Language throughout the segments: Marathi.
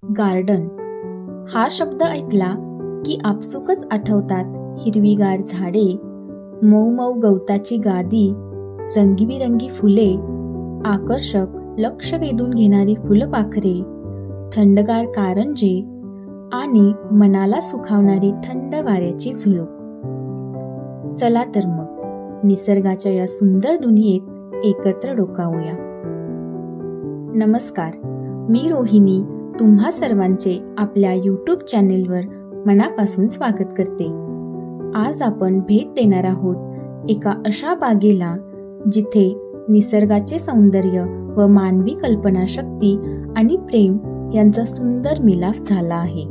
गार्डन हा शब्द ऐकला की आपसुकच आठवतात हिरवीगार झाडे, मऊ मऊ गवताची गादी, रंगीबिरंगी फुले, आकर्षक लक्ष वेधून घेणारी फुलपाखरे, थंडगार कारंजे आणि मनाला सुखावणारी थंड वाऱ्याची झुळूक. चला तर मग निसर्गाच्या या सुंदर दुनियेत एकत्र डोकावूया. नमस्कार, मी रोहिणी तुम्हा सर्वांचे आपल्या YouTube चॅनेलवर मनापासून स्वागत करते. आज आपण भेट देणार आहोत एका अशा बागेला जिथे निसर्गाचे सौंदर्य व मानवी कल्पनाशक्ती आणि प्रेम यांचा सुंदर मिलाफ झाला आहे,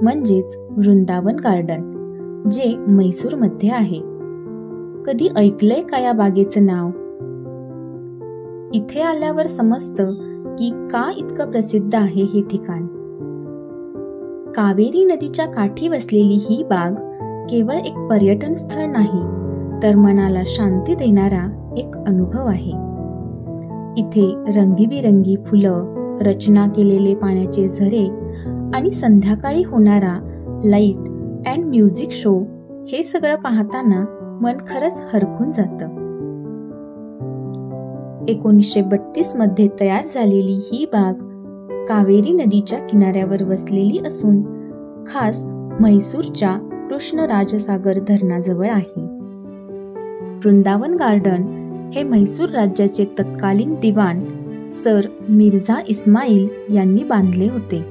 म्हणजेच वृंदावन गार्डन, जे म्हैसूरमध्ये आहे. कधी ऐकलंय का या बागेचं नाव? इथे आल्यावर समजतं की का इतकं प्रसिद्ध आहे हे ठिकाण. कावेरी नदीच्या काठी वसलेली ही बाग केवळ एक पर्यटन स्थळ नाही, तर मनाला शांती देणारा एक अनुभव आहे. इथे रंगीबिरंगी फुलं, रचना केलेले पाण्याचे झरे आणि संध्याकाळी होणारा लाईट अँड म्युझिक शो हे सगळं पाहताना मन खरंच हरखून जातं. 1932 मध्ये तयार झालेली ही बाग कावेरी नदीच्या किनाऱ्यावर वसलेली असून खास म्हैसूरच्या कृष्णराजसागर धरणाजवळ आहे. वृंदावन गार्डन हे म्हैसूर राज्याचे तत्कालीन दिवाण सर मिर्झा इस्माईल यांनी बांधले होते.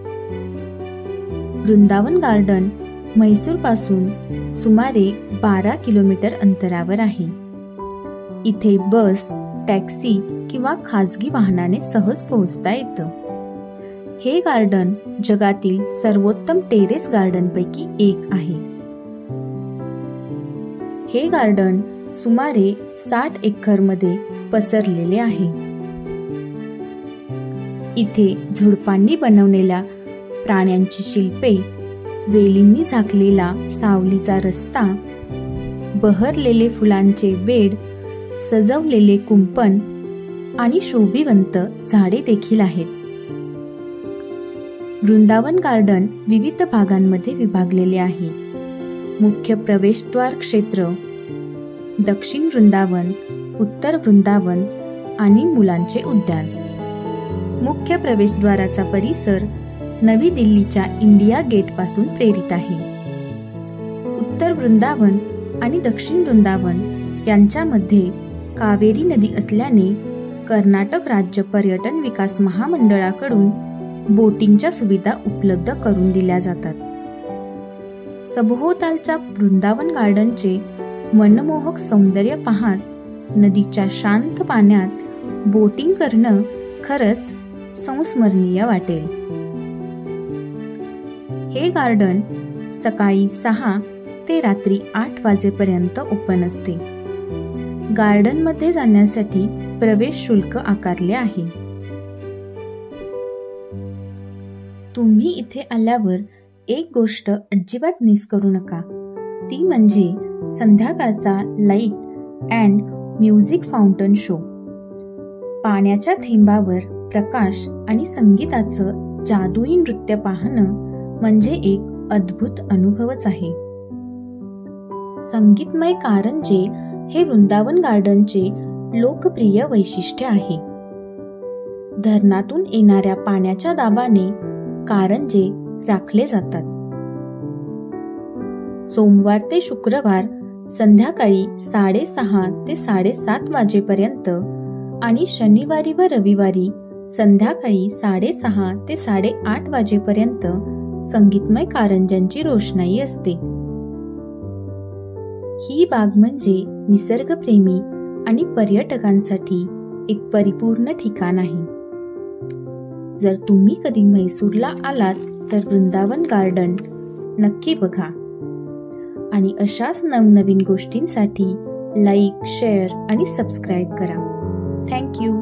वृंदावन गार्डन म्हैसूर पासून सुमारे 12 किलोमीटर अंतरावर आहे. इथे बस, टॅक्सी किंवा खाजगी वाहनाने सहज पोहोचता येतं. हे गार्डन जगातील सर्वोत्तम टेरेस गार्डनपैकी एक आहे. हे गार्डन सुमारे 60 एकरमध्ये पसरलेले आहे. इथे झुडपांनी बनवलेल्या प्राण्यांची शिल्पे, वेलींनी झाकलेला सावलीचा रस्ता, बहरलेले फुलांचे बेड, सजवलेले कुंपण आणि शोभिवंत झाडे देखील आहेत. वृंदावन गार्डन विविध भागांमध्ये विभागलेले आहे. मुख्य प्रवेशद्वार क्षेत्र, दक्षिण वृंदावन, उत्तर वृंदावन आणि मुलांचे उद्यान. मुख्य प्रवेशद्वाराचा परिसर नवी दिल्लीच्या इंडिया गेट पासून प्रेरित आहे. उत्तर वृंदावन आणि दक्षिण वृंदावन यांच्यामध्ये कावेरी नदी असल्याने कर्नाटक राज्य पर्यटन विकास महामंडळाकडून बोटिंगच्या सुविधा उपलब्ध करून दिल्या जातात. सभोवतालच्या वृंदावन गार्डनचे मनमोहक सौंदर्य पाहत नदीच्या शांत पाण्यात बोटिंग करणं खरंच संस्मरणीय वाटेल. हे गार्डन सकाळी 6 ते रात्री 8 वाजेपर्यंत ओपन असते. गार्डनमध्ये जाण्यासाठी प्रवेश शुल्क आकारले आहे. तुम्ही इथे आल्यावर एक गोष्ट अजिबात मिस करू नका, ती म्हणजे संध्याकाळचा light and music fountain show. पाण्याच्या थेंबावर प्रकाश आणि संगीताचं जादुई नृत्य पाहणं म्हणजे एक अद्भुत अनुभवच आहे. संगीतमय कारंजे हे वृंदावन गार्डनचे लोकप्रिय वैशिष्ट्य आहे. धरणातून येणाऱ्या पाण्याच्या दाबाने कारंजे राखले जातात. सोमवार ते शुक्रवार संध्याकाळी 6:30 ते 7:30 वाजेपर्यंत आणि शनिवारी व रविवारी संध्याकाळी 6:30 ते 8:30 वाजेपर्यंत संगीतमय कारंज्यांची रोषणाई असते. ही बाग म्हणजे निसर्गप्रेमी आणि पर्यटकांसाठी एक परिपूर्ण ठिकाण आहे. जर तुम्ही कधी म्हैसूरला आलात तर वृंदावन गार्डन नक्की बघा. आणि अशाच नवनवीन गोष्टींसाठी लाईक, शेअर आणि सबस्क्राईब करा. थँक्यू.